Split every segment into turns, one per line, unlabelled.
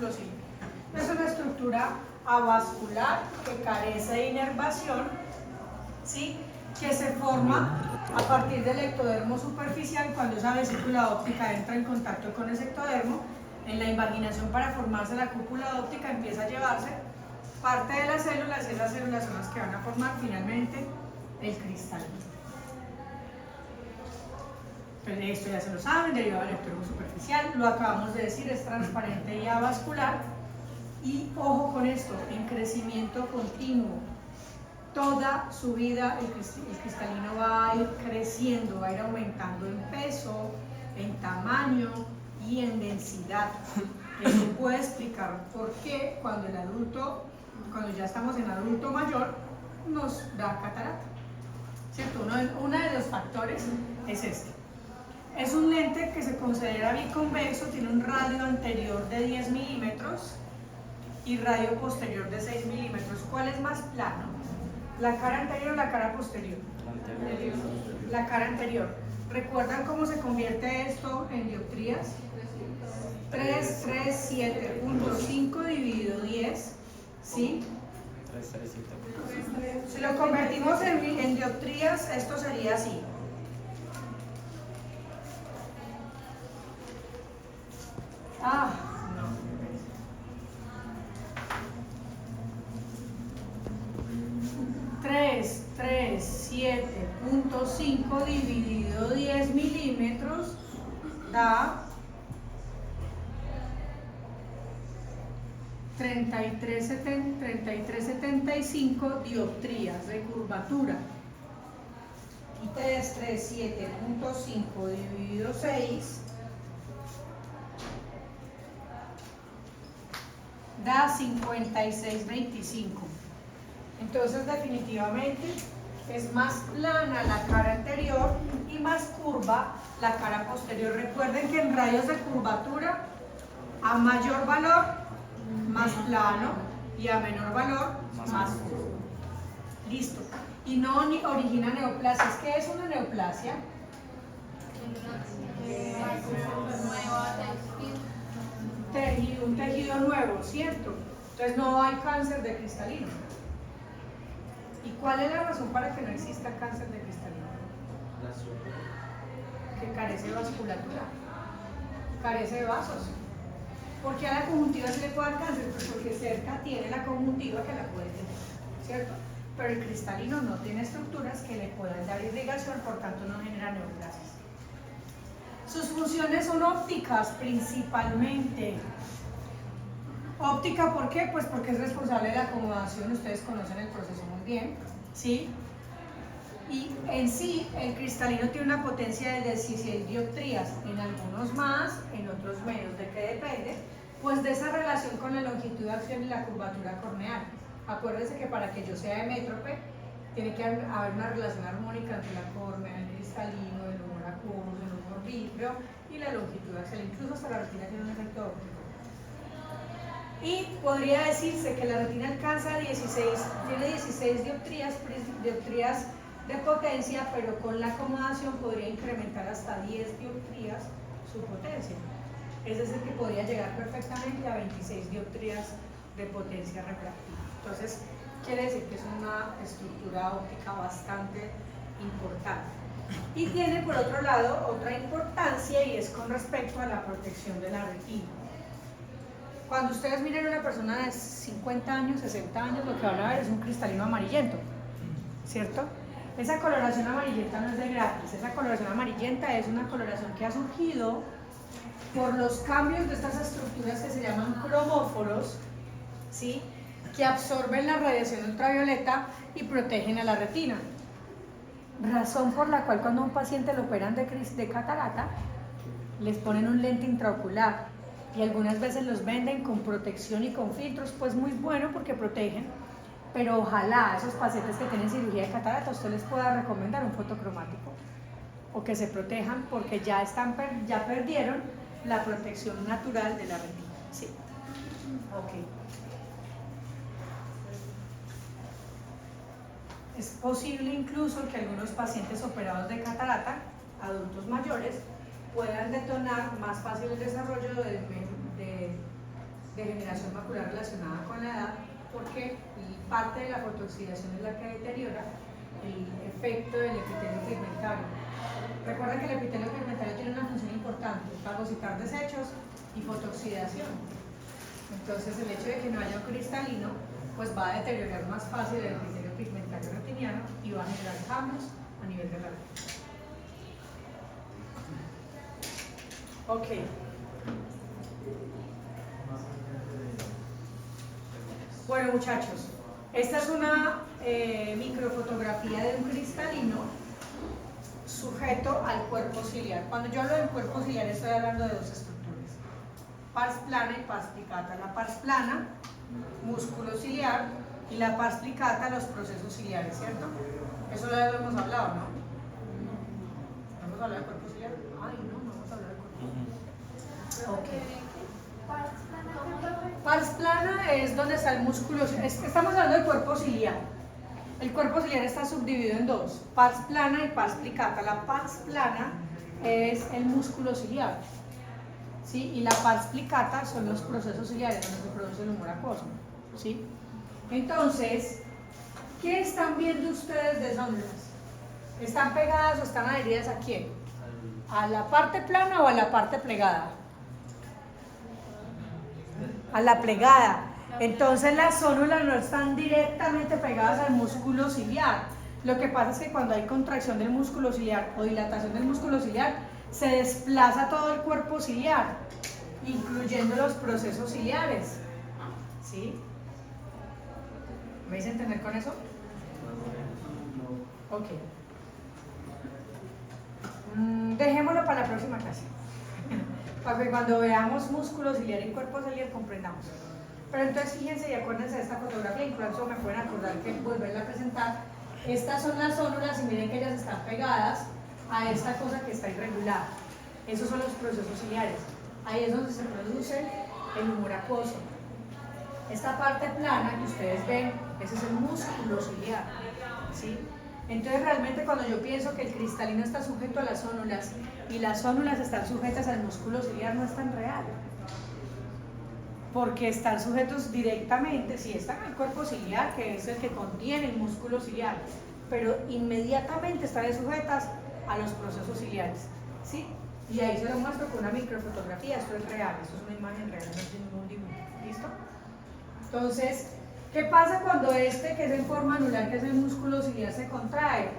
músculo, sí. Es una estructura avascular que carece de inervación, ¿sí? Que se forma a partir del ectodermo superficial. Cuando esa vesícula óptica entra en contacto con ese ectodermo, en la invaginación para formarse la cúpula óptica empieza a llevarse parte de las células, y esas células son las que van a formar finalmente el cristalino. Entonces, esto ya se lo saben, derivado del ectodermo superficial, lo acabamos de decir, es transparente y avascular. Y ojo con esto, en crecimiento continuo, toda su vida el cristalino va a ir creciendo, va a ir aumentando en peso, en tamaño y en densidad. Eso puede explicar por qué cuando ya estamos en adulto mayor, nos da catarata, ¿cierto? Uno de los factores es este. Es un lente que se considera biconvexo, tiene un radio anterior de 10 milímetros y radio posterior de 6 milímetros. ¿Cuál es más plano? ¿La cara anterior o la cara posterior? La cara anterior. ¿Recuerdan cómo se convierte esto en dioptrías? 337.5 dividido 10, ¿sí? Si lo convertimos en dioptrías, esto sería así. Ah, no. 337.5 dividido 10 milímetros da 3375 dioptrías de curvatura. Y 337.5 dividido 6 da 5625. Entonces definitivamente es más plana la cara anterior y más curva la cara posterior. Recuerden que en radios de curvatura, a mayor valor, más plano, y a menor valor, más curvo. Listo. Y no origina neoplasias. ¿Qué es una neoplasia? Un tejido nuevo, ¿cierto? Entonces no hay cáncer de cristalino. ¿Y cuál es la razón para que no exista cáncer de cristalino? Que carece de vasculatura, carece de vasos. ¿Por qué a la conjuntiva se le puede dar cáncer? Pues porque cerca tiene la conjuntiva que la puede tener, ¿cierto? Pero el cristalino no tiene estructuras que le puedan dar irrigación, por tanto no genera neoplasias. Sus funciones son ópticas principalmente. Óptica, ¿por qué? Pues porque es responsable de la acomodación, ustedes conocen el proceso muy bien, ¿sí? Y en sí, el cristalino tiene una potencia de 16 dioptrías, en algunos más, en otros menos. ¿De qué depende? Pues de esa relación con la longitud de acción y la curvatura corneal. Acuérdense que para que yo sea emétrope, tiene que haber una relación armónica entre la córnea, el cristalino, el humor acuoso, el humor vítreo y la longitud de acción. Incluso hasta la retina tiene un efecto óptico. Y podría decirse que la retina tiene 16 dioptrías de potencia, pero con la acomodación podría incrementar hasta 10 dioptrías su potencia. Es decir, que podría llegar perfectamente a 26 dioptrías de potencia refractiva. Entonces, quiere decir que es una estructura óptica bastante importante. Y tiene, por otro lado, otra importancia, y es con respecto a la protección de la retina. Cuando ustedes miren a una persona de 50 años, 60 años, lo que van a ver es un cristalino amarillento, ¿cierto? Esa coloración amarillenta no es de gratis. Esa coloración amarillenta es una coloración que ha surgido por los cambios de estas estructuras que se llaman cromóforos, ¿sí? Que absorben la radiación ultravioleta y protegen a la retina. Razón por la cual cuando a un paciente lo operan de catarata, les ponen un lente intraocular y algunas veces los venden con protección y con filtros, pues muy bueno porque protegen, pero ojalá a esos pacientes que tienen cirugía de catarata usted les pueda recomendar un fotocromático o que se protejan porque ya perdieron la protección natural de la retina. Sí. Ok. Es posible incluso que algunos pacientes operados de catarata, adultos mayores, puedan detonar más fácil el desarrollo de degeneración macular relacionada con la edad, porque parte de la fotooxidación es la que deteriora el efecto del epitelio pigmentario. Recuerda que el epitelio pigmentario tiene una función importante: fagocitar desechos y fotooxidación. Entonces el hecho de que no haya un cristalino pues va a deteriorar más fácil el epitelio pigmentario retiniano y va a generar cambios a nivel de la retina. Ok. Bueno, muchachos, esta es una microfotografía de un cristalino sujeto al cuerpo ciliar. Cuando yo hablo del cuerpo ciliar estoy hablando de dos estructuras: pars plana y pars plicata. La pars plana, músculo ciliar, y la pars plicata, los procesos ciliares, ¿cierto? Eso ya lo hemos hablado, ¿no? ¿No hemos hablado del cuerpo ciliar? Ay, no hemos hablado del cuerpo ciliar. Ok. Pars plana es donde está el músculo. Estamos hablando del cuerpo ciliar. El cuerpo ciliar está subdividido en dos: pars plana y pars plicata. La pars plana es el músculo ciliar, ¿sí? Y la pars plicata son los procesos ciliares donde se produce el humor acuoso, ¿sí? Entonces, ¿qué están viendo ustedes de sondas? ¿Están pegadas o están adheridas a quién? ¿A la parte plana o a la parte plegada? A la plegada. Entonces las zónulas no están directamente pegadas al músculo ciliar. Lo que pasa es que cuando hay contracción del músculo ciliar o dilatación del músculo ciliar, se desplaza todo el cuerpo ciliar, incluyendo los procesos ciliares, ¿sí? ¿Me hice entender con eso? Ok. Dejémoslo para la próxima clase, para que cuando veamos músculo ciliar y cuerpo ciliar comprendamos. Pero entonces fíjense y acuérdense de esta fotografía, incluso me pueden acordar que volverla a presentar. Estas son las zónulas y miren que ellas están pegadas a esta cosa que está irregular. Esos son los procesos ciliares. Ahí es donde se produce el humor acuoso. Esta parte plana que ustedes ven, ese es el músculo ciliar, ¿sí? Entonces realmente cuando yo pienso que el cristalino está sujeto a las zónulas y las zónulas están sujetas al músculo ciliar, no es tan real, porque están sujetos directamente, sí, están en el cuerpo ciliar, que es el que contiene el músculo ciliar, pero inmediatamente están sujetas a los procesos ciliares, ¿sí? Y ahí se lo muestro con una microfotografía. Esto es real, esto es una imagen real, no es ningún dibujo, ¿listo? Entonces, ¿qué pasa cuando este, que es en forma anular, que es el músculo ciliar, se contrae?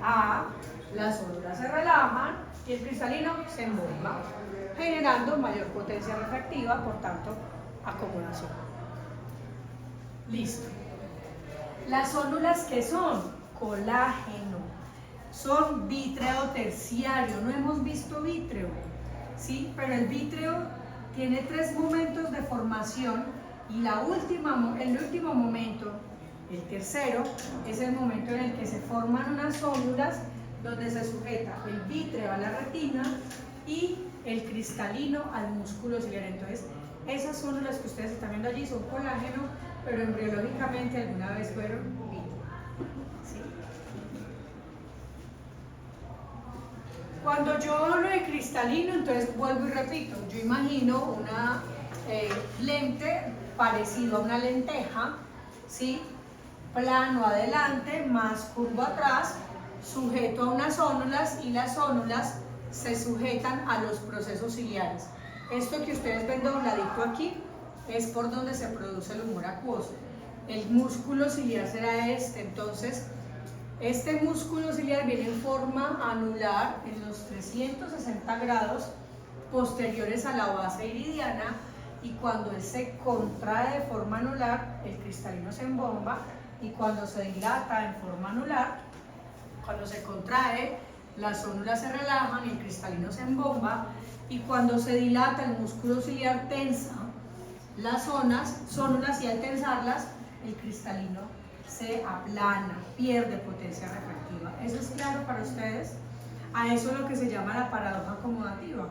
Las células se relajan y el cristalino se embomba, generando mayor potencia refractiva, por tanto, acomodación. Listo. Las células, ¿qué son? Colágeno. Son vítreo terciario. No hemos visto vítreo, ¿sí? Pero el vítreo tiene 3 momentos de formación y el último momento, el tercero, es el momento en el que se forman unas células donde se sujeta el vítreo a la retina y el cristalino al músculo ciliar. Entonces, esas células que ustedes están viendo allí son colágeno, pero embriológicamente alguna vez fueron vítreo, ¿sí? Cuando yo hablo de cristalino, entonces vuelvo y repito, yo imagino una lente parecido a una lenteja, ¿sí? Plano adelante, más curvo atrás, sujeto a unas células, y las células se sujetan a los procesos ciliares. Esto que ustedes ven dobladito aquí es por donde se produce el humor acuoso. El músculo ciliar será este. Entonces, este músculo ciliar viene en forma anular en los 360 grados posteriores a la base iridiana, y cuando él se contrae de forma anular, el cristalino se embomba, y cuando se dilata en forma anular, cuando se contrae, las células se relajan y el cristalino se embomba, y cuando se dilata el músculo ciliar tensa las células, y al tensarlas el cristalino se aplana, pierde potencia refractiva. ¿Eso es claro para ustedes? A eso es lo que se llama la paradoja acomodativa,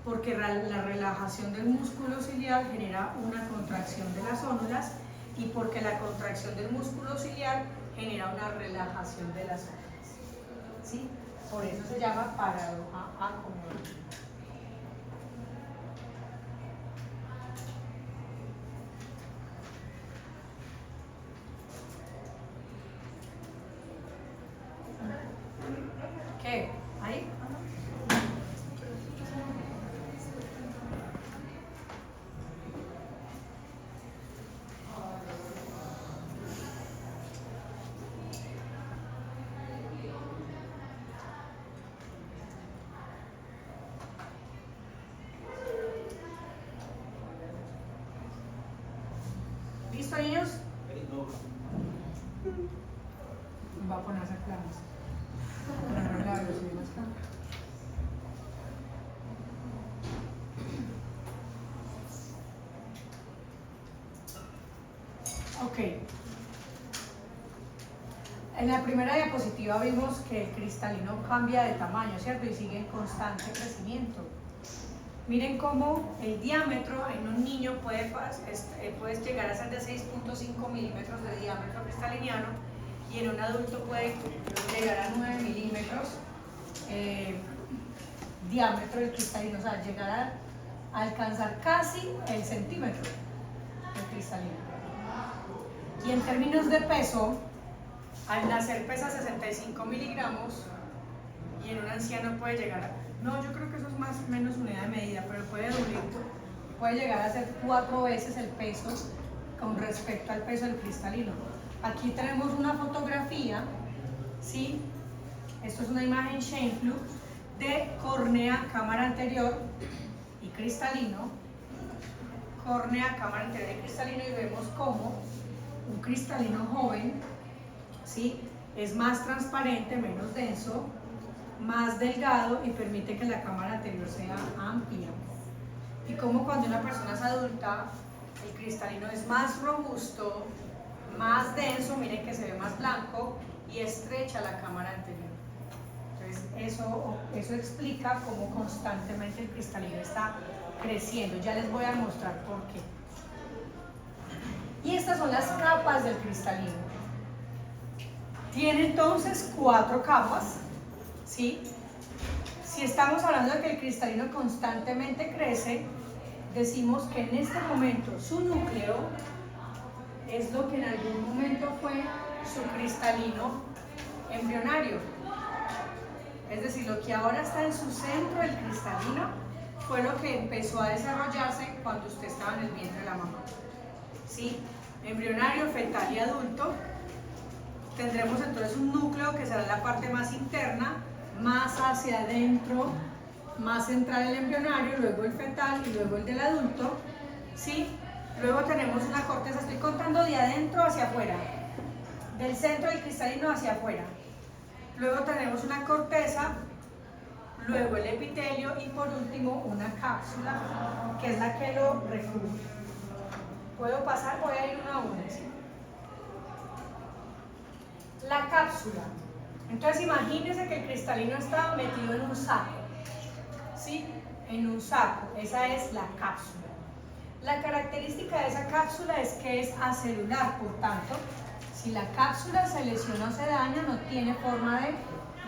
porque la relajación del músculo ciliar genera una contracción de las células, y porque la contracción del músculo ciliar genera una relajación de las células, ¿sí? Por eso se llama paradoja acomodativa. ¿Listo, niños? Me va a poner a hacer planos. Ok. En la primera diapositiva vimos que el cristalino cambia de tamaño, ¿cierto? Y sigue en constante crecimiento. Miren cómo el diámetro en un niño puede llegar a ser de 6.5 milímetros de diámetro cristaliniano y en un adulto puede llegar a 9 milímetros diámetro del cristalino, o sea, llegar a alcanzar casi el centímetro del cristalino. Y en términos de peso, al nacer pesa 65 miligramos y en un anciano puede llegar a... No, yo creo que eso es más o menos unidad de medida, pero puede llegar a ser 4 veces el peso con respecto al peso del cristalino. Aquí tenemos una fotografía, ¿sí? Esto es una imagen Scheimpflug de córnea, cámara anterior y cristalino. Córnea, cámara anterior y cristalino, y vemos cómo un cristalino joven, ¿sí?, es más transparente, menos denso, más delgado y permite que la cámara anterior sea amplia. Y como cuando una persona es adulta, el cristalino es más robusto, más denso, miren que se ve más blanco y estrecha la cámara anterior. Entonces eso explica cómo constantemente el cristalino está creciendo. Ya les voy a mostrar por qué. Y estas son las capas del cristalino. Tiene entonces 4 capas, ¿sí? Si estamos hablando de que el cristalino constantemente crece, decimos que en este momento su núcleo es lo que en algún momento fue su cristalino embrionario. Es decir, lo que ahora está en su centro del cristalino fue lo que empezó a desarrollarse cuando usted estaba en el vientre de la mamá. ¿Sí? Embrionario, fetal y adulto. Tendremos entonces un núcleo que será la parte más interna, más hacia adentro, más central el embrionario, luego el fetal y luego el del adulto, ¿sí? Luego tenemos una corteza, estoy contando de adentro hacia afuera, del centro del cristalino hacia afuera. Luego tenemos una corteza, luego el epitelio y por último una cápsula, que es la que lo recubre. ¿Puedo pasar? Voy a ir una a una, ¿sí? La cápsula. Entonces imagínense que el cristalino está metido en un saco, ¿sí? En un saco, esa es la cápsula. La característica de esa cápsula es que es acelular, por tanto, si la cápsula se lesiona o se daña, no tiene forma de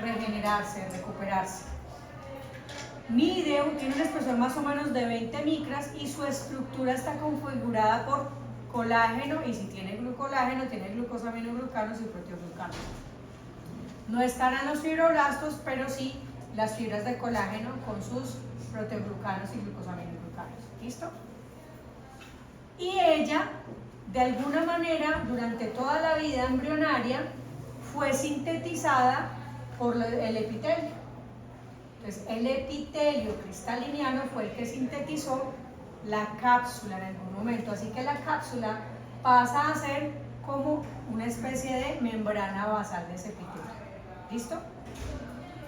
regenerarse, de recuperarse. Tiene un espesor más o menos de 20 micras y su estructura está configurada por colágeno, y si tiene glucolágeno, tiene glucosaminoglucanos y proteoglucanos. No estarán los fibroblastos, pero sí las fibras de colágeno con sus proteoglucanos y glucosaminoglucanos. ¿Listo? Y ella, de alguna manera, durante toda la vida embrionaria, fue sintetizada por el epitelio. Entonces, el epitelio cristaliniano fue el que sintetizó la cápsula en algún momento, así que la cápsula pasa a ser como una especie de membrana basal de ese epitelio. ¿Listo?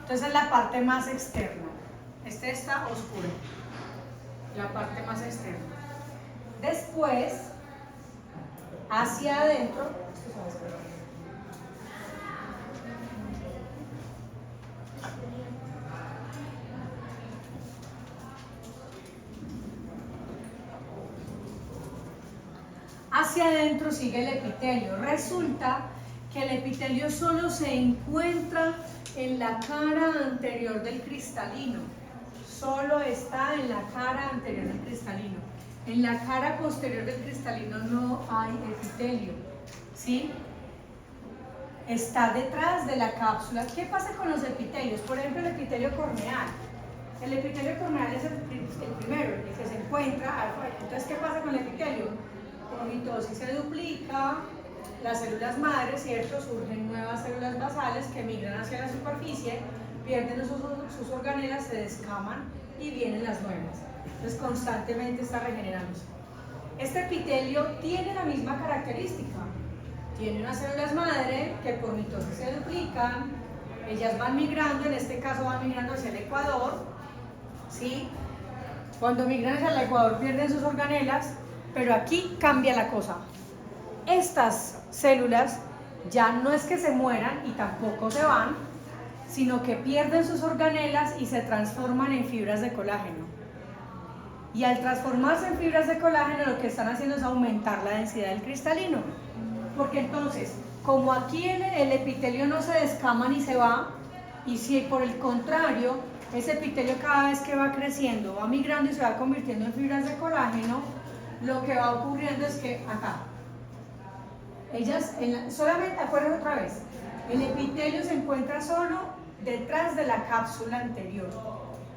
Entonces, la parte más externa. Este está oscuro, la parte más externa. Después, hacia adentro, sigue el epitelio. Resulta que el epitelio solo se encuentra en la cara anterior del cristalino. Solo está en la cara anterior del cristalino. En la cara posterior del cristalino no hay epitelio, ¿sí? Está detrás de la cápsula. ¿Qué pasa con los epitelios? Por ejemplo, el epitelio corneal. El epitelio corneal es el primero, el que se encuentra afuera. Entonces, ¿qué pasa con el epitelio? Con mitosis se duplica, las células madres, ¿cierto? Surgen nuevas células basales que migran hacia la superficie, pierden sus organelas, se descaman y vienen las nuevas. Entonces constantemente está regenerándose. Este epitelio tiene la misma característica. Tiene unas células madre que por mitosis se duplican, ellas van migrando, en este caso van migrando hacia el ecuador, ¿sí? Cuando migran hacia el ecuador pierden sus organelas, pero aquí cambia la cosa. Estas células ya no es que se mueran y tampoco se van, sino que pierden sus organelas y se transforman en fibras de colágeno. Y al transformarse en fibras de colágeno lo que están haciendo es aumentar la densidad del cristalino. Porque entonces, como aquí el epitelio no se descama ni se va, y si por el contrario, ese epitelio cada vez que va creciendo, va migrando y se va convirtiendo en fibras de colágeno, lo que va ocurriendo es que acá, ellas, solamente, acuérdense otra vez, el epitelio se encuentra solo detrás de la cápsula anterior.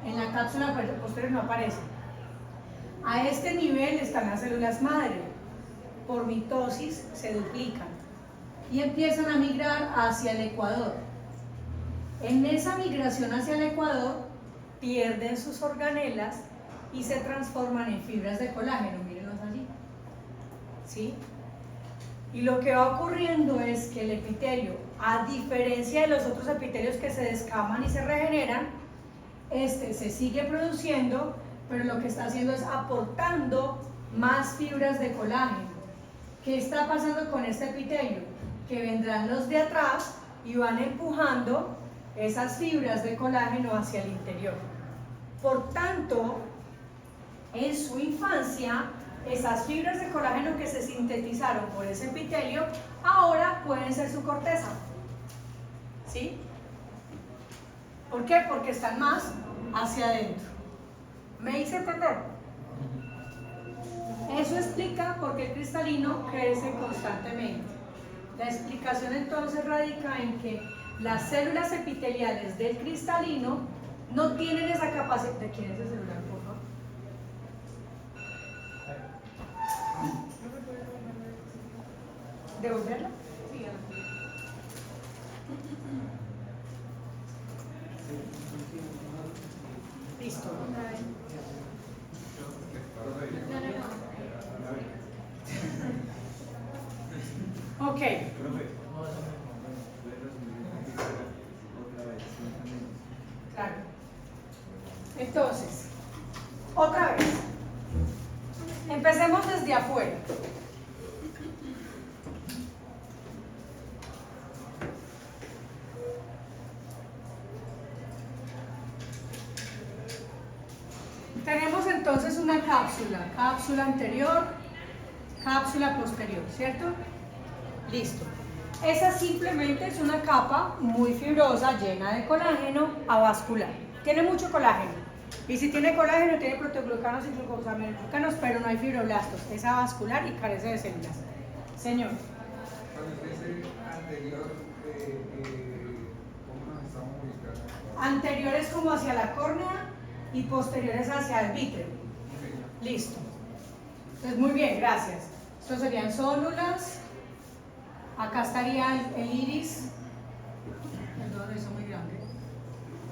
En la cápsula posterior no aparece. A este nivel están las células madre. Por mitosis se duplican y empiezan a migrar hacia el ecuador. En esa migración hacia el ecuador pierden sus organelas y se transforman en fibras de colágeno, mírenlos allí, ¿sí? Y lo que va ocurriendo es que el epitelio, a diferencia de los otros epitelios que se descaman y se regeneran, este se sigue produciendo, pero lo que está haciendo es aportando más fibras de colágeno. ¿Qué está pasando con este epitelio? Que vendrán los de atrás y van empujando esas fibras de colágeno hacia el interior. Por tanto, en su infancia, esas fibras de colágeno que se sintetizaron por ese epitelio, ahora pueden ser su corteza. ¿Sí? ¿Por qué? Porque están más hacia adentro. ¿Me hice entender? Eso explica por qué el cristalino crece constantemente. La explicación entonces radica en que las células epiteliales del cristalino no tienen esa capacidad. ¿De quién es el celular, por favor? ¿Devolverla? Sí, listo. Ok. Claro. Entonces, otra vez. Empecemos desde afuera. Tenemos entonces una cápsula anterior, cápsula posterior, ¿cierto? Listo. Esa simplemente es una capa muy fibrosa, llena de colágeno, avascular. Tiene mucho colágeno. Y si tiene colágeno, tiene proteoglucanos y glucosaminoglicanos, pero no hay fibroblastos. Es avascular y carece de células. Señor.
Cuando dice anterior, ¿cómo nos estamos ubicando?
Anteriores como hacia la córnea y posteriores hacia el vítreo. Listo. Entonces, muy bien, gracias. Estos serían células. Acá estaría el iris. Perdón, eso es muy grande.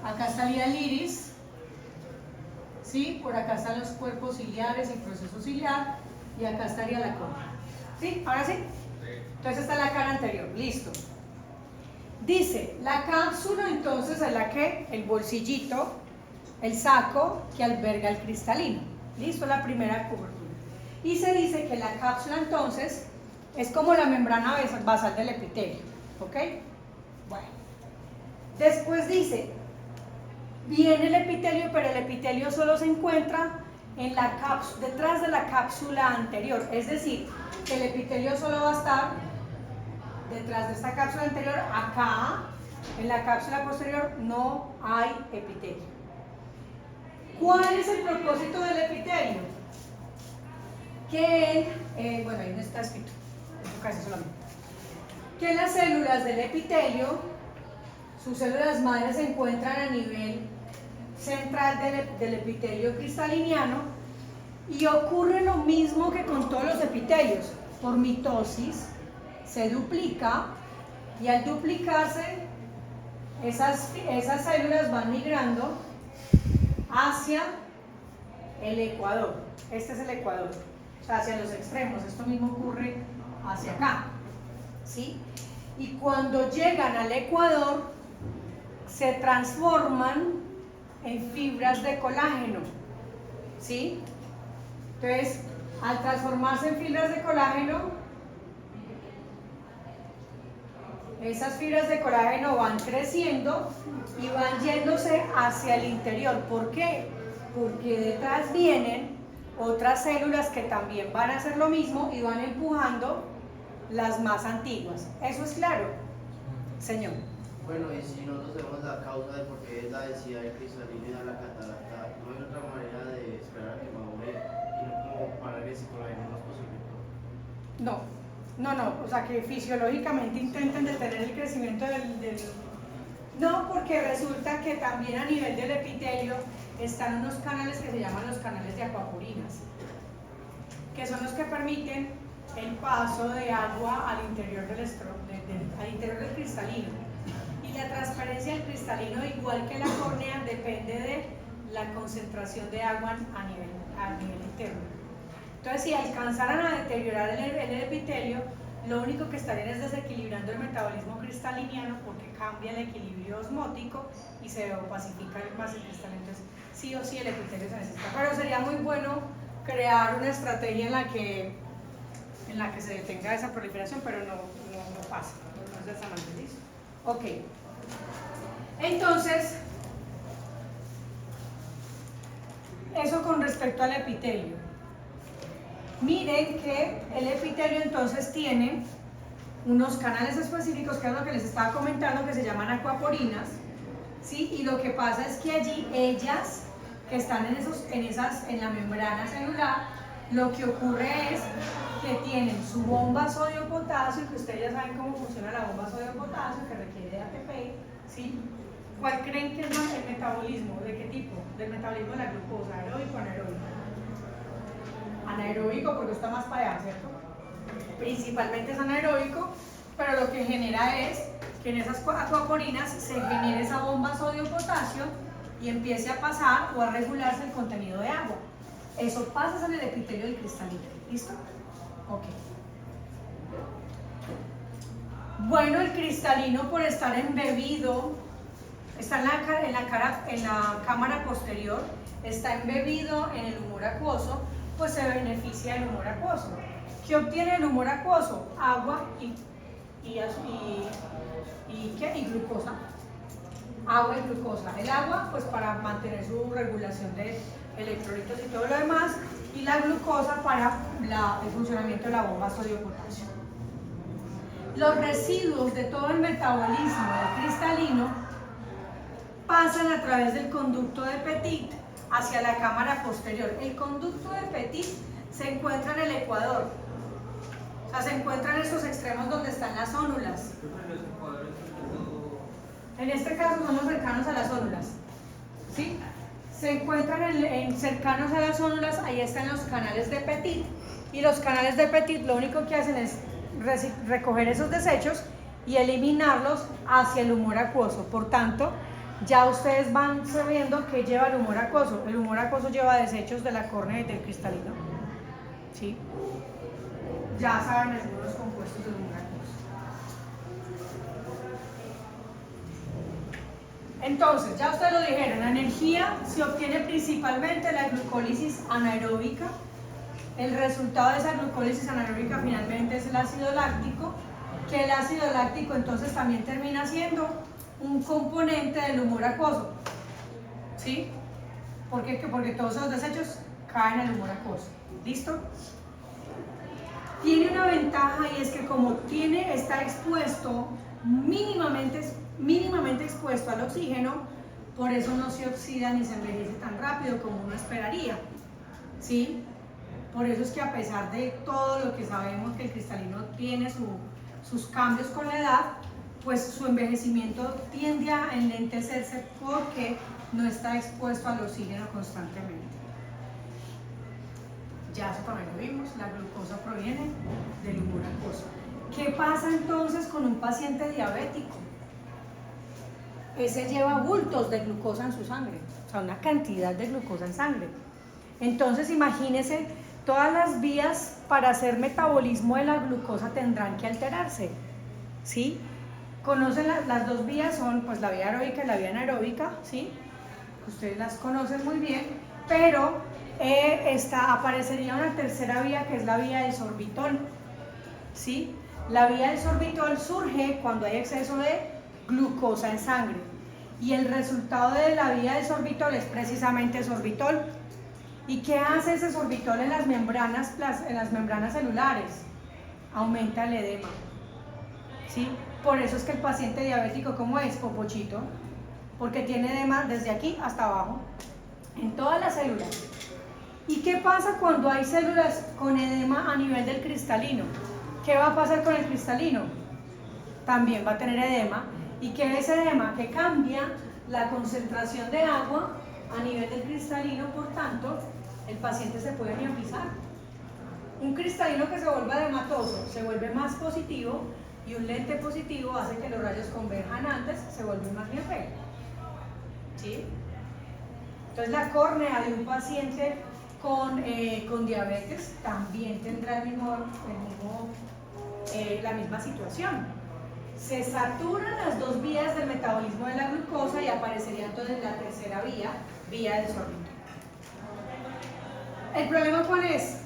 Acá estaría el iris. ¿Sí? Por acá están los cuerpos ciliares, el proceso ciliar. Y acá estaría la córnea. ¿Sí? ¿Ahora sí? Entonces está la cara anterior. Listo. Dice, la cápsula entonces es la que, el bolsillito, el saco que alberga el cristalino. Listo, la primera cobertura. Y se dice que la cápsula entonces es como la membrana basal del epitelio. ¿Ok? Bueno. Después dice, viene el epitelio, pero el epitelio solo se encuentra en la detrás de la cápsula anterior. Es decir, que el epitelio solo va a estar detrás de esta cápsula anterior. Acá, en la cápsula posterior, no hay epitelio. ¿Cuál es el propósito del epitelio? Que, bueno, ahí no está escrito, eso casi solamente. Que las células del epitelio, sus células madres se encuentran a nivel central del epitelio cristaliniano y ocurre lo mismo que con todos los epitelios. Por mitosis se duplica y al duplicarse esas células van migrando hacia el ecuador. Este es el ecuador. sea, hacia los extremos. Esto mismo ocurre hacia acá, ¿sí? Y cuando llegan al ecuador, se transforman en fibras de colágeno, ¿sí? Entonces, al transformarse en fibras de colágeno, esas fibras de colágeno van creciendo y van yéndose hacia el interior. ¿Por qué? Porque detrás vienen otras células que también van a hacer lo mismo y van empujando las más antiguas. ¿Eso es claro, señor?
Bueno, y si nosotros sabemos la causa de por qué es la densidad del cristalino y da la catarata, ¿no hay otra manera de esperar a que madure y no como para que ese colágeno no es posible?
No, o sea que fisiológicamente intenten detener el crecimiento No, porque resulta que también a nivel del epitelio están unos canales que se llaman los canales de acuaporinas, que son los que permiten el paso de agua al interior al interior del cristalino. Y la transparencia del cristalino, igual que la córnea, depende de la concentración de agua a nivel interno. Entonces, si alcanzaran a deteriorar el epitelio, lo único que estarían es desequilibrando el metabolismo cristaliniano, porque cambia el equilibrio osmótico y se opacifica más el cristalino. Entonces, sí o sí el epitelio se necesita. Pero sería muy bueno crear una estrategia en la que se detenga esa proliferación, pero no pasa. No es de esa manera, ¿listo? Ok. Entonces, eso con respecto al epitelio. Miren que el epitelio entonces tiene unos canales específicos, que es lo que les estaba comentando, que se llaman acuaporinas, ¿sí? Y lo que pasa es que allí ellas, que están en la membrana celular, lo que ocurre es que tienen su bomba sodio-potasio, que ustedes ya saben cómo funciona la bomba sodio-potasio, que requiere ATP, ¿sí? ¿Cuál creen que es el metabolismo? ¿De qué tipo? Del metabolismo de la glucosa, aeróbico o anaeróbico. Anaeróbico porque está más para allá, ¿cierto? Principalmente es anaeróbico, pero lo que genera es que en esas acuaporinas se genere esa bomba sodio-potasio y empiece a pasar o a regularse el contenido de agua. Eso pasa en el epitelio del cristalino. ¿Listo? Ok. Bueno, el cristalino, por estar embebido, está en la cámara posterior, está embebido en el humor acuoso, pues se beneficia del humor acuoso. ¿Qué obtiene el humor acuoso? Agua y glucosa. Agua y glucosa. El agua, pues para mantener su regulación de electrolitos y todo lo demás, y la glucosa para el funcionamiento de la bomba sodio-potasio. Los residuos de todo el metabolismo del cristalino pasan a través del conducto de Petit hacia la cámara posterior. El conducto de Petit se encuentra en el ecuador, o sea, se encuentra en estos extremos donde están las ónulas. En este caso son los cercanos a las ónulas, ¿sí? Se encuentran cercanos a las ónulas, ahí están los canales de Petit, y los canales de Petit lo único que hacen es recoger esos desechos y eliminarlos hacia el humor acuoso. Por tanto, ya ustedes van sabiendo que lleva el humor acuoso. El humor acuoso lleva desechos de la córnea y del cristalino, ¿sí? Ya saben algunos compuestos del humor acuoso. Entonces, ya ustedes lo dijeron, la energía se obtiene principalmente de la glucólisis anaeróbica. El resultado de esa glucólisis anaeróbica finalmente es el ácido láctico, que el ácido láctico entonces también termina siendo un componente del humor acuoso, ¿sí? ¿Por qué? Porque todos esos desechos caen al humor acuoso. ¿Listo? Tiene una ventaja, y es que como está expuesto mínimamente expuesto al oxígeno, por eso no se oxida ni se envejece tan rápido como uno esperaría, ¿sí? Por eso es que a pesar de todo lo que sabemos que el cristalino tiene sus cambios con la edad, pues su envejecimiento tiende a enlentecerse porque no está expuesto al oxígeno constantemente. Ya eso también lo vimos, la glucosa proviene del humor acuoso. ¿Qué pasa entonces con un paciente diabético? Ese lleva bultos de glucosa en su sangre, o sea, una cantidad de glucosa en sangre. Entonces imagínense todas las vías para hacer metabolismo de la glucosa tendrán que alterarse, ¿sí? Conocen las dos vías, son pues la vía aeróbica y la vía anaeróbica, ¿sí? Ustedes las conocen muy bien, pero aparecería una tercera vía que es la vía del sorbitol, ¿sí? La vía del sorbitol surge cuando hay exceso de glucosa en sangre y el resultado de la vía del sorbitol es precisamente sorbitol. ¿Y qué hace ese sorbitol en las membranas celulares? Aumenta el edema, ¿sí? Por eso es que el paciente diabético, ¿cómo es? Popochito, porque tiene edema desde aquí hasta abajo, en todas las células. ¿Y qué pasa cuando hay células con edema a nivel del cristalino? ¿Qué va a pasar con el cristalino? También va a tener edema. ¿Y qué es edema? Que cambia la concentración de agua a nivel del cristalino, por tanto, el paciente se puede miopizar. Un cristalino que se vuelva edematoso se vuelve más positivo y un lente positivo hace que los rayos converjan antes, se vuelve más miope. ¿Sí? Entonces la córnea de un paciente con diabetes también tendrá la misma situación. Se saturan las dos vías del metabolismo de la glucosa y aparecería entonces la tercera vía del sorbitol. ¿El problema cuál es?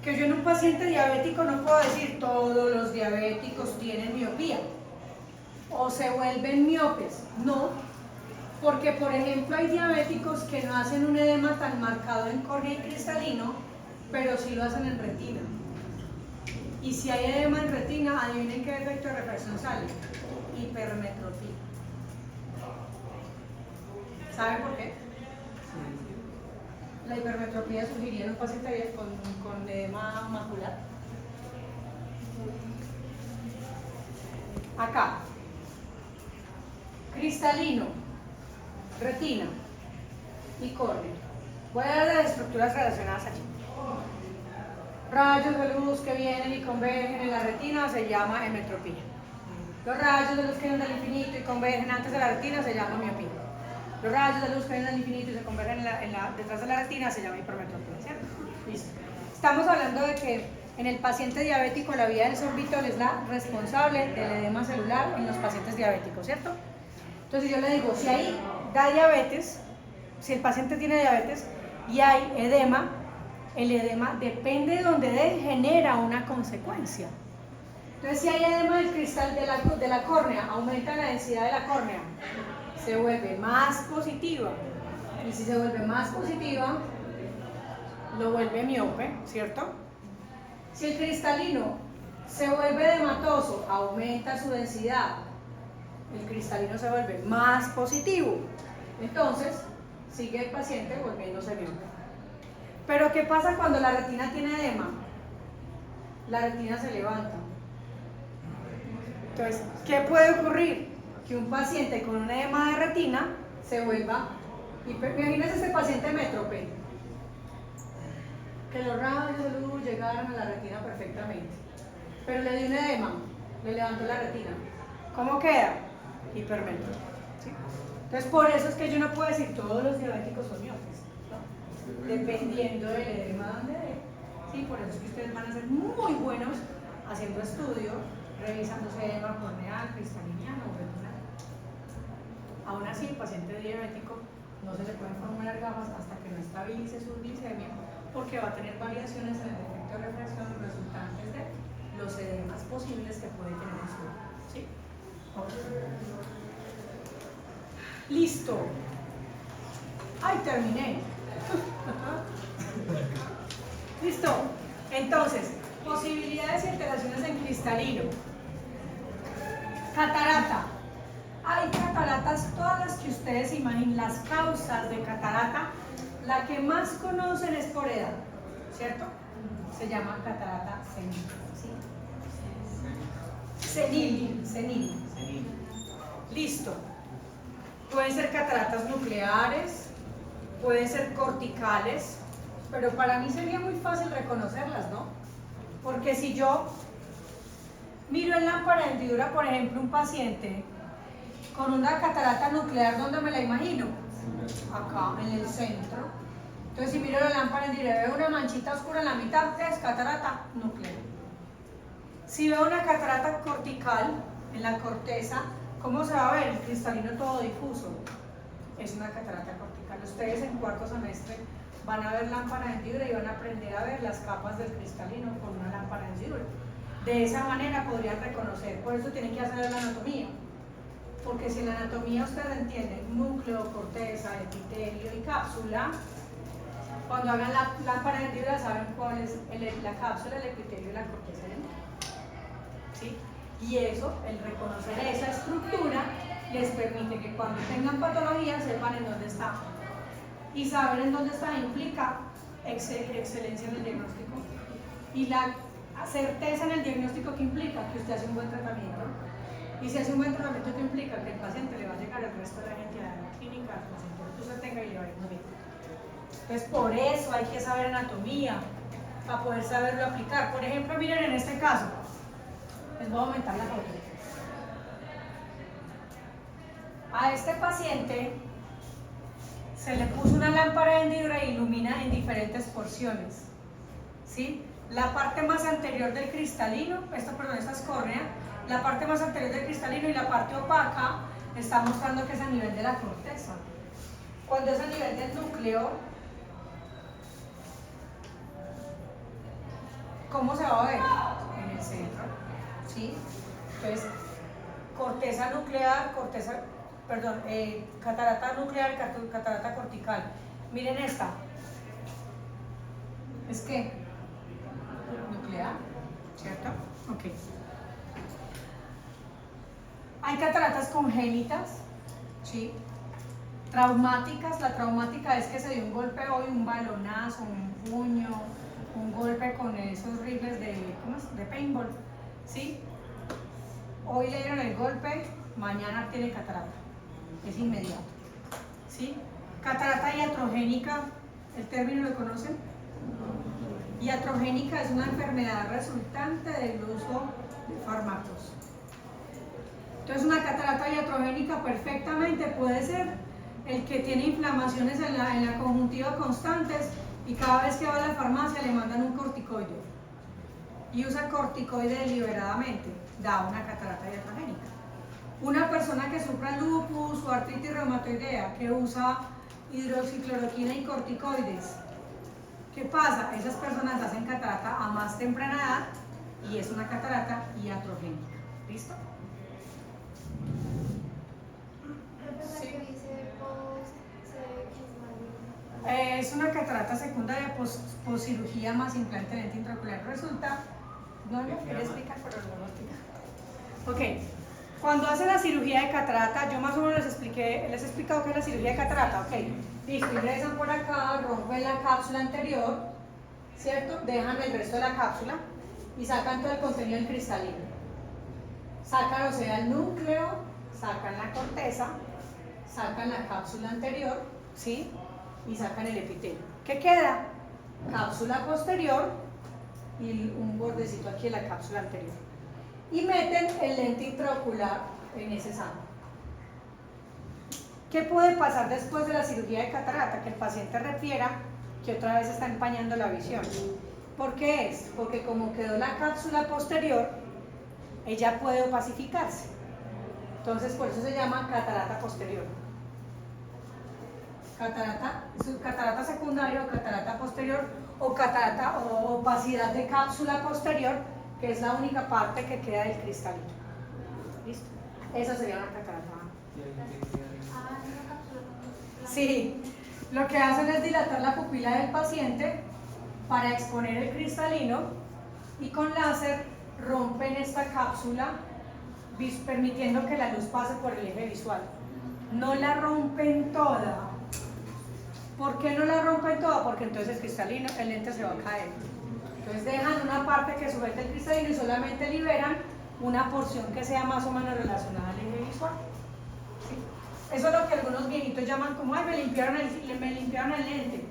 Que yo en un paciente diabético no puedo decir todos los diabéticos tienen miopía o se vuelven miopes. No, porque por ejemplo hay diabéticos que no hacen un edema tan marcado en córnea y cristalino, pero sí lo hacen en retina. Y si hay edema en retina, adivinen qué efecto de refracción sale. Hipermetropía. ¿Saben por qué? La hipermetropía surgiría en un paciente con edema macular. Acá. Cristalino, retina y córnea. Voy a dar las estructuras relacionadas allí. Rayos de luz que vienen y convergen en la retina se llama hemetropía. Los rayos de luz que vienen del infinito y convergen antes de la retina se llama miopía. Los rayos de luz que vienen del infinito y se convergen detrás de la retina se llama hipermetropía, ¿cierto? Listo. Estamos hablando de que en el paciente diabético la vía del sorbitol es la responsable del edema celular en los pacientes diabéticos, ¿cierto? Entonces yo le digo, si el paciente tiene diabetes y hay edema, el edema depende de donde genera una consecuencia. Entonces si hay edema del cristal de la córnea, aumenta la densidad de la córnea, se vuelve más positiva, y si se vuelve más positiva, lo vuelve miope, ¿cierto? Si el cristalino se vuelve edematoso, aumenta su densidad, el cristalino se vuelve más positivo, entonces sigue el paciente volviéndose miope. Pero ¿qué pasa cuando la retina tiene edema? La retina se levanta. Entonces, ¿qué puede ocurrir? Que un paciente con un edema de retina se vuelva, imagínense este paciente métrope, que los rayos de luz llegaron a la retina perfectamente, pero le dio un edema, le levantó la retina. ¿Cómo queda? Hipermétrope. ¿Sí? Entonces, por eso es que yo no puedo decir todos los diabéticos son miopes, ¿no? Dependiendo del edema donde dé. Sí, por eso es que ustedes van a ser muy buenos haciendo estudio, revisándose edema corneal, cristaliniano o retinal. Aún así, el paciente diabético no se le pueden formular gafas hasta que no estabilice su glicemia, porque va a tener variaciones en el efecto de refracción resultantes de los edemas posibles que puede tener en su ojo. ¿Sí? Listo. ¡Ay, terminé! Listo. Entonces, posibilidades y alteraciones en cristalino. Catarata. Hay cataratas, todas las que ustedes imaginen, las causas de catarata, la que más conocen es por edad, ¿cierto? Se llama catarata senil. ¿Sí? Senil. Listo. Pueden ser cataratas nucleares, pueden ser corticales, pero para mí sería muy fácil reconocerlas, ¿no? Porque si yo miro en lámpara de hendidura, por ejemplo, un paciente con una catarata nuclear, ¿dónde me la imagino? Acá, en el centro. Entonces, si miro la lámpara en directo, veo una manchita oscura en la mitad, es catarata núclea. Si veo una catarata cortical en la corteza, ¿cómo se va a ver? El cristalino todo difuso. Es una catarata cortical. Ustedes en cuarto semestre van a ver lámpara de hendibre y van a aprender a ver las capas del cristalino con una lámpara de hendibre. De esa manera podrían reconocer, por eso tienen que hacer la anatomía. Porque si en la anatomía ustedes entienden núcleo, corteza, epitelio y cápsula, cuando hagan la lámpara de hendibre saben cuál es la cápsula, el epitelio y la corteza del núcleo. ¿Sí? Y eso, el reconocer esa estructura, les permite que cuando tengan patología sepan en dónde está. Y saber en dónde está implica excelencia en el diagnóstico. Y la certeza en el diagnóstico que implica que usted hace un buen tratamiento. Y si hace un buen tratamiento, que implica que el paciente le va a llegar el resto de la gente a la clínica, al paciente que usted tenga y le va a ir muy bien. Entonces, por eso hay que saber anatomía, para poder saberlo aplicar. Por ejemplo, miren en este caso, les voy a aumentar la foto. A este paciente se le puso una lámpara de hendibre e ilumina en diferentes porciones. ¿Sí? La parte más anterior del cristalino, esta es córnea, la parte más anterior del cristalino y la parte opaca está mostrando que es a nivel de la corteza. Cuando es a nivel del núcleo, ¿cómo se va a ver? En el centro, ¿sí? Entonces, corteza nuclear, catarata nuclear, catarata cortical. Miren esta. ¿Es qué? Nuclear, ¿cierto? Ok. Hay cataratas congénitas, ¿sí? Traumáticas. La traumática es que se dio un golpe hoy, un balonazo, un puño, un golpe con esos rifles de paintball, ¿sí? Hoy le dieron el golpe, mañana tiene catarata, es inmediato, ¿sí? Catarata iatrogénica, ¿el término lo conocen? Iatrogénica es una enfermedad resultante del uso de fármacos. Entonces, una catarata iatrogénica perfectamente puede ser el que tiene inflamaciones en la conjuntiva constantes y cada vez que va a la farmacia le mandan un corticoide y usa corticoide deliberadamente, da una catarata iatrogénica. Una persona que sufra lupus o artritis reumatoidea que usa hidroxicloroquina y corticoides, ¿qué pasa? Esas personas hacen catarata a más temprana edad y es una catarata iatrogénica. ¿Listo? Es una catarata secundaria post cirugía más implante de lente intraocular. Resulta, no lo quiero explicar, pero lo voy a explicar. Ok, cuando hacen la cirugía de catarata, yo más o menos les he explicado qué es la cirugía de catarata. Ok, listo, ingresan por acá, rompen la cápsula anterior, ¿cierto? Dejan el resto de la cápsula y sacan todo el contenido del cristalino. Sacan, o sea, el núcleo, sacan la corteza, sacan la cápsula anterior, ¿sí? Y sacan el epitelio. ¿Qué queda? Cápsula posterior y un bordecito aquí en la cápsula anterior. Y meten el lente intraocular en ese sano. ¿Qué puede pasar después de la cirugía de catarata? Que el paciente refiera que otra vez está empañando la visión. ¿Por qué es? Porque como quedó la cápsula posterior, ella puede opacificarse. Entonces, por eso se llama catarata posterior. Catarata secundaria o catarata posterior o catarata o opacidad de cápsula posterior, que es la única parte que queda del cristalino. ¿Listo? Esa sería una catarata. Sí, lo que hacen es dilatar la pupila del paciente para exponer el cristalino y con láser rompen esta cápsula permitiendo que la luz pase por el eje visual. No la rompen toda. ¿Por qué no la rompen toda? Porque entonces el lente se va a caer. Entonces dejan una parte que sujeta el cristalino y solamente liberan una porción que sea más o menos relacionada al eje visual. ¿Sí? Eso es lo que algunos viejitos llaman como, ay, me limpiaron el lente.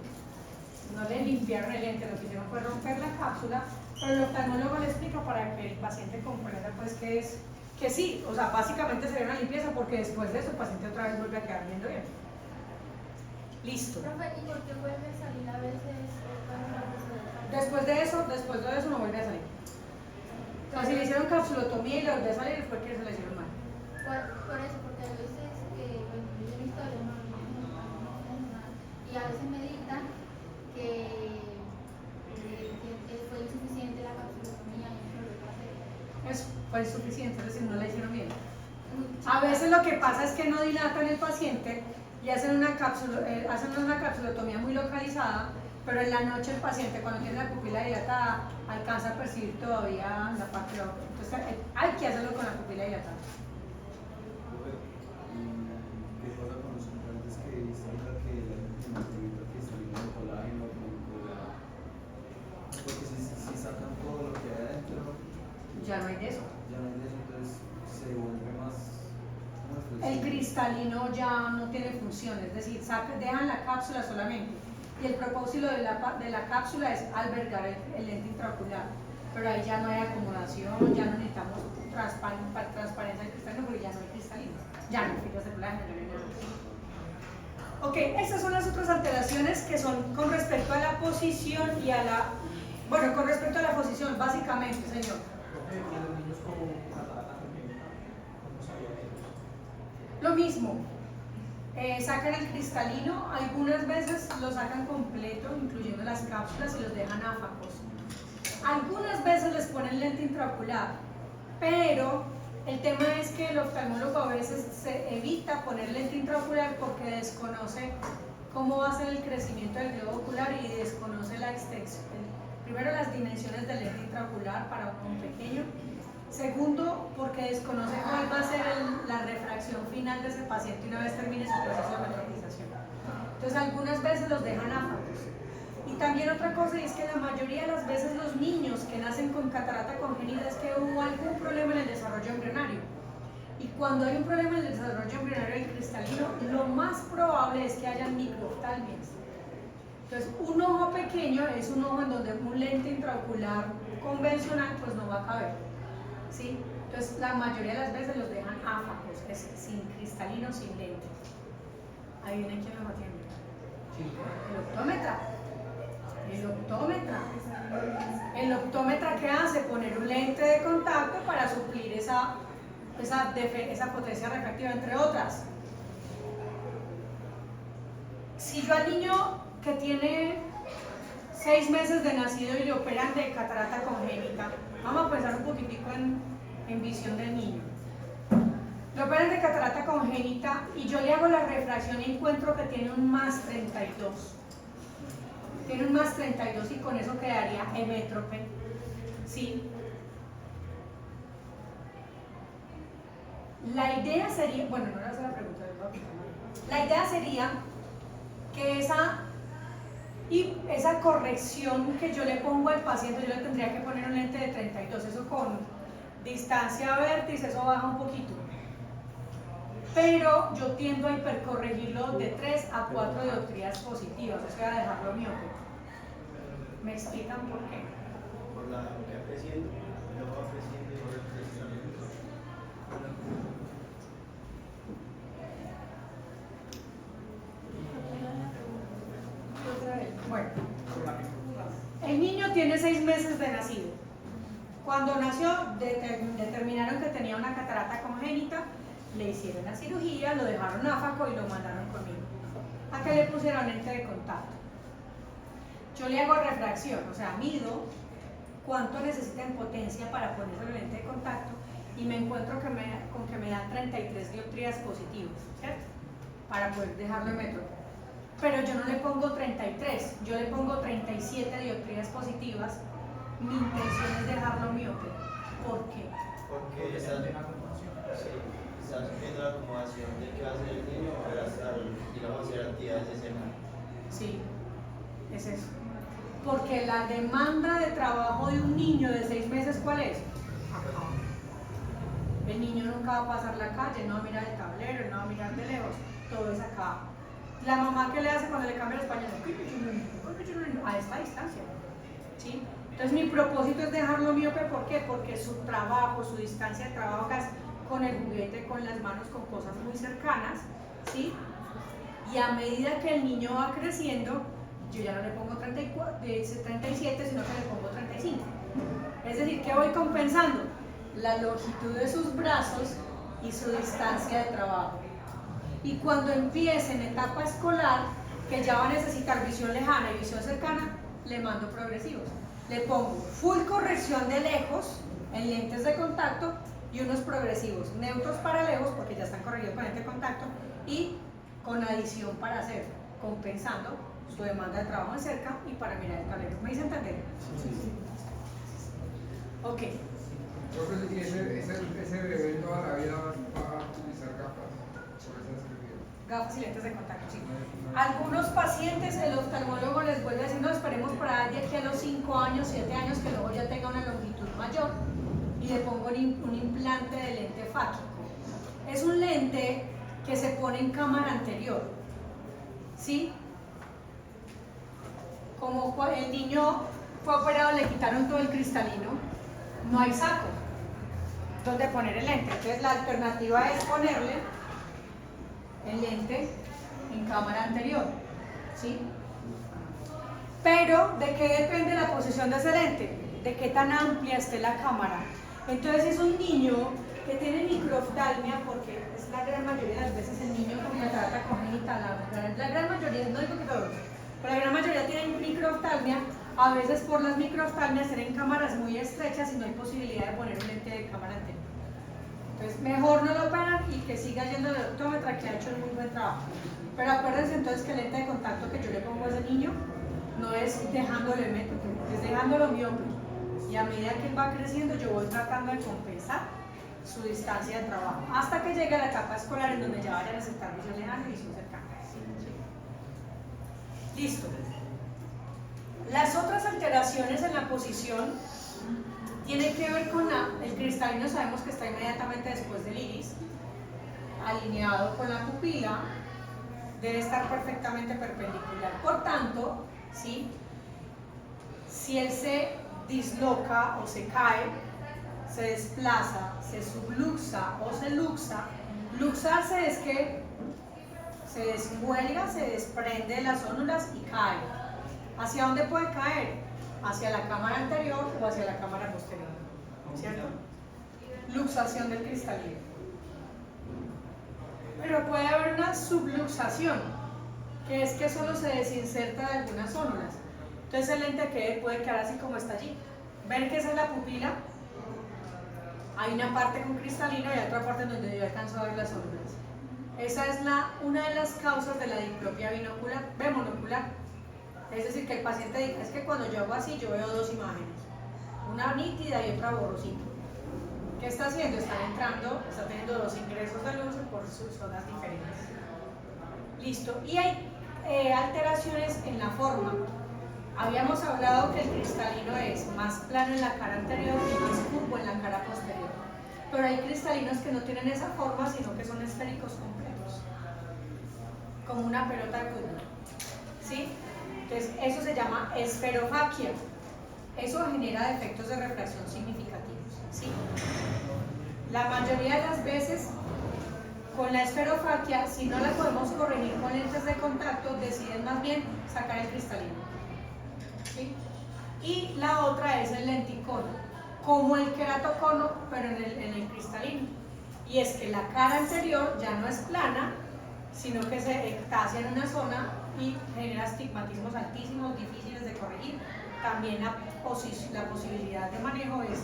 No le limpiaron el lente, lo que hicieron fue romper la cápsula, pero el oftalmólogo le explica para que el paciente comprenda pues que sí, o sea, básicamente sería una limpieza porque después de eso el paciente otra vez vuelve a quedar viendo bien. Listo.
Profe, ¿y por qué vuelve a salir a veces otra vez?
Después de eso no vuelve a salir. O sea, si le hicieron capsulotomía y le volvió a salir es porque se le hicieron mal.
Por eso, porque a veces que, bueno, yo he visto a los y a veces me dictan que fue insuficiente la capsulotomía y no lo va a hacer.
Eso fue insuficiente, es decir, no la hicieron bien. A veces lo que pasa es que no dilatan el paciente y hacen una capsulotomía muy localizada, pero en la noche el paciente, cuando tiene la pupila dilatada, alcanza a percibir todavía la parte de abajo. Entonces hay que hacerlo con la pupila dilatada.
¿Qué pasa con los implantes que dicen que la gente que salen de colágeno, porque si sacan todo lo que hay adentro,
Ya no hay de eso.
ya no hay de eso, entonces se vuelve más
El
flexible.
cristalino ya no tiene función, es decir, dejan la cápsula solamente. Y el propósito de la cápsula es albergar el lente intraocular. Pero ahí ya no hay acomodación, ya no necesitamos transparencia del cristalino porque ya no hay cristalino. Ya no hay fibras de colágeno, ya no hay nada. Ok, estas son las otras alteraciones que son con respecto a la posición y a la... Bueno, con respecto a la posición, básicamente, señor.
Profe, ¿y los niños con catarata congénita, cómo sabían ellos?
Lo mismo, sacan el cristalino, algunas veces lo sacan completo, incluyendo las cápsulas y los dejan áfacos. Algunas veces les ponen lente intraocular, pero el tema es que el oftalmólogo a veces se evita poner lente intraocular porque desconoce cómo va a ser el crecimiento del globo ocular y desconoce la extensión. Primero, las dimensiones del lente intraocular para un pequeño. Segundo, porque desconoce cuál va a ser la refracción final de ese paciente una vez termine su proceso de metropización. Entonces, algunas veces los dejan áfacos. Y también otra cosa, y es que la mayoría de las veces los niños que nacen con catarata congénita es que hubo algún problema en el desarrollo embrionario. Y cuando hay un problema en el desarrollo embrionario del cristalino, lo más probable es que haya microoftalmias. Entonces, un ojo pequeño es un ojo en donde un lente intraocular convencional pues no va a caber. ¿Sí? Entonces, la mayoría de las veces los dejan áfacos, es sin cristalino, sin lente. Ahí viene quién los atiende. El optómetra. El optómetra. El optómetra, ¿qué hace? Poner un lente de contacto para suplir esa potencia refractiva, entre otras. Si yo al niño que tiene 6 meses de nacido y le operan de catarata congénita, vamos a pensar un poquitico en visión del niño. Le operan de catarata congénita y yo le hago la refracción y encuentro que tiene un más 32. Tiene un más 32 y con eso quedaría hemétrope. ¿Sí? La idea sería, bueno, no le hace la pregunta, la idea sería que esa corrección que yo le pongo al paciente, yo le tendría que poner un lente de 32, eso con distancia vértice, eso baja un poquito. Pero yo tiendo a hipercorregirlo de 3 a 4 dioptrías positivas, o sea, dejarlo miope. ¿Me explican por qué?
Por la que va creciendo, lo va creciendo y por el crecimiento.
Bueno, el niño tiene 6 meses de nacido. Cuando nació, determinaron que tenía una catarata congénita, le hicieron la cirugía, lo dejaron áfaco y lo mandaron conmigo. ¿A qué le pusieron lente de contacto? Yo le hago refracción, o sea, mido cuánto necesita en potencia para ponerse el lente de contacto y me encuentro con que me dan 33 dioptrías positivas, ¿cierto? Para poder dejarlo en metro. Pero yo no le pongo 33, yo le pongo 37 dioptrías positivas. Mi intención es dejarlo miope. ¿Por qué?
Porque estás viendo la acomodación de qué va a hacer el niño para digamos, hacer actividades de semana.
Sí, es eso. Porque la demanda de trabajo de un niño de 6 meses, ¿cuál es? Acá. El niño nunca va a pasar la calle, no va a mirar el tablero, no va a mirar de lejos, todo es acá. La mamá, ¿qué le hace cuando le cambia el pañal? A esta distancia. ¿Sí? Entonces mi propósito es dejarlo miope, ¿por qué? Porque su trabajo, su distancia de trabajo es con el juguete, con las manos, con cosas muy cercanas, ¿sí? Y a medida que el niño va creciendo, yo ya no le pongo 37, sino que le pongo 35. Es decir, que voy compensando la longitud de sus brazos y su distancia de trabajo. Y cuando empiece en etapa escolar, que ya va a necesitar visión lejana y visión cercana, le mando progresivos. Le pongo full corrección de lejos en lentes de contacto y unos progresivos neutros para lejos, porque ya están corregidos con lente de contacto, y con adición para hacer, compensando su demanda de trabajo en cerca y para mirar el tablero. ¿Me hice entender?
Sí.
Ok.
Entonces, ¿y ese bebé toda la vida va a utilizar gafas? Por eso escribieron.
Gafas y lentes de contacto, sí. Algunos pacientes, el oftalmólogo les vuelve a decir, no, esperemos para de aquí a los 5 años, 7 años, que luego ya tenga una longitud mayor, y le pongo un implante de lente fáquico. Es un lente que se pone en cámara anterior, ¿sí? Como el niño fue operado, le quitaron todo el cristalino, no hay saco donde poner el lente. Entonces la alternativa es ponerle el lente en cámara anterior, ¿sí? Pero, ¿de qué depende la posición de ese lente? De qué tan amplia esté la cámara. Entonces es un niño que tiene microftalmia, porque es la gran mayoría de las veces el niño con catarata congénita, la gran mayoría, no digo que todos, pero la gran mayoría tienen microftalmia. A veces por las microftalmias tienen cámaras muy estrechas y no hay posibilidad de poner un lente de cámara anterior. Entonces mejor no lo operan y que siga yendo de optómetra, que ha hecho un muy buen trabajo. Pero acuérdense entonces que el lente de contacto que yo le pongo a ese niño no es dejándolo método, es dejándolo miope. Y a medida que él va creciendo, yo voy tratando de compensar su distancia de trabajo, hasta que llegue a la etapa escolar en donde ya vaya a necesitar visión lejana y visión cercana. Listo. Las otras alteraciones en la posición tienen que ver con el cristalino. Sabemos que está inmediatamente después del iris, alineado con la pupila, debe estar perfectamente perpendicular. Por tanto, ¿sí? Si él se disloca o se cae, se desplaza, se subluxa o se luxa, luxarse es que se descuelga, se desprende de las ónulas y cae. ¿Hacia dónde puede caer? Hacia la cámara anterior o hacia la cámara posterior, ¿cierto? Luxación del cristalino. Pero puede haber una subluxación, que es que solo se desinserta de algunas ónulas. Entonces el lente puede quedar así como está allí. ¿Ven que esa es la pupila? Hay una parte con cristalino y otra parte en donde yo alcanzo a ver las ónulas. Esa es una de las causas de la diplopia monocular. Es decir, que el paciente dice, es que cuando yo hago así, yo veo dos imágenes, una nítida y otra borrosita. ¿Qué está haciendo? Está teniendo dos ingresos de luz por sus zonas diferentes. Listo. Y hay alteraciones en la forma. Habíamos hablado que el cristalino es más plano en la cara anterior y más curvo en la cara posterior. Pero hay cristalinos que no tienen esa forma, sino que son esféricos completos, como una pelota de fútbol, ¿sí? Entonces, eso se llama esferofaquia. Eso genera defectos de refracción significativos, ¿sí? La mayoría de las veces, con la esferofaquia, si no la podemos corregir con lentes de contacto, deciden más bien sacar el cristalino, ¿sí? Y la otra es el lenticono, como el queratocono, pero en el cristalino. Y es que la cara anterior ya no es plana, sino que se ectasia en una zona y genera astigmatismos altísimos, difíciles de corregir. También la posibilidad de manejo es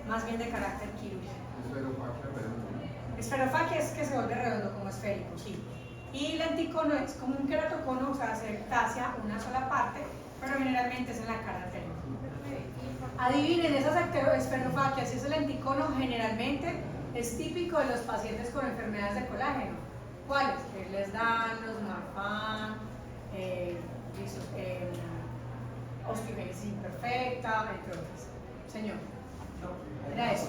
más bien de carácter quirúrgico. Esferofaquia es que se vuelve redondo como esférico, sí. Y lenticono es como un queratocono, o sea, se ectasia una sola parte, pero generalmente es en la cara anterior. Adivinen, esas esferofaquias y ese lenticono generalmente es típico de los pacientes con enfermedades de colágeno. ¿Cuáles? Que les dan los Marfan, osteogénesis imperfecta, entre otras. Señor, era eso.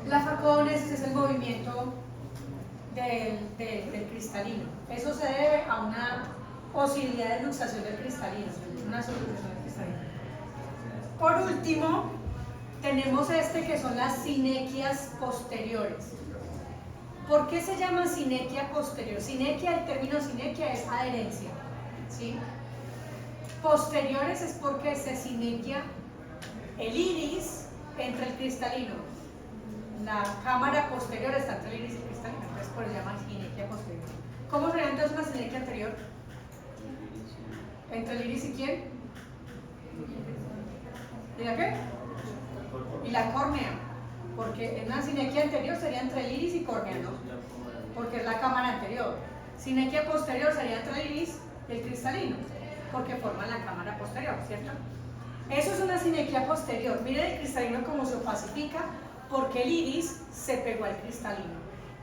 La facodonesis es el movimiento del cristalino. Eso se debe a una posibilidad de luxación del cristalino, una subluxación del cristalino. Por último, tenemos que son las sinequias posteriores. ¿Por qué se llama sinequia posterior? Sinequia, el término sinequia es adherencia, ¿sí? Posteriores es porque se sinequia el iris entre el cristalino. La cámara posterior está entre el iris y el cristalino, entonces por eso se llama sinequia posterior. ¿Cómo sería entonces una sinequia anterior? ¿Entre el iris y quién? ¿Y la qué? Y la córnea. Porque en una sinequia anterior sería entre el iris y córnea, ¿no? Porque es la cámara anterior. Sinequia posterior sería entre el iris y el cristalino, porque forman la cámara posterior, ¿cierto? Eso es una sinequia posterior. Miren el cristalino cómo se opacifica, porque el iris se pegó al cristalino.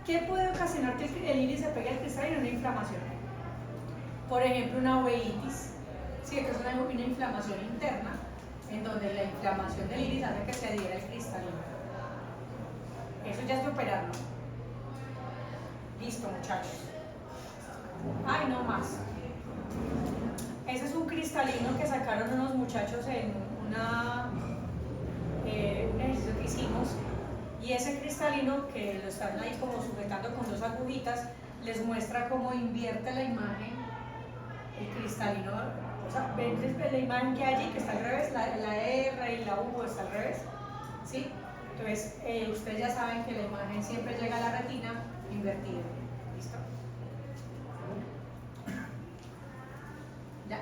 ¿Qué puede ocasionar que el iris se pegue al cristalino? Una inflamación. Por ejemplo, una uveitis, ¿sí? Que es una inflamación interna, en donde la inflamación del iris hace que se adhiera al cristalino. Eso ya es de operar, ¿no? Listo, muchachos. Ay, no más. Ese es un cristalino que sacaron unos muchachos en un ejercicio que hicimos. Y ese cristalino, que lo están ahí como sujetando con dos agujitas, les muestra cómo invierte la imagen el cristalino. O sea, ven la imagen que hay allí, que está al revés, la R y la U está al revés, ¿sí? Entonces, ustedes ya saben que la imagen siempre llega a la retina invertida. ¿Listo? ¿Ya?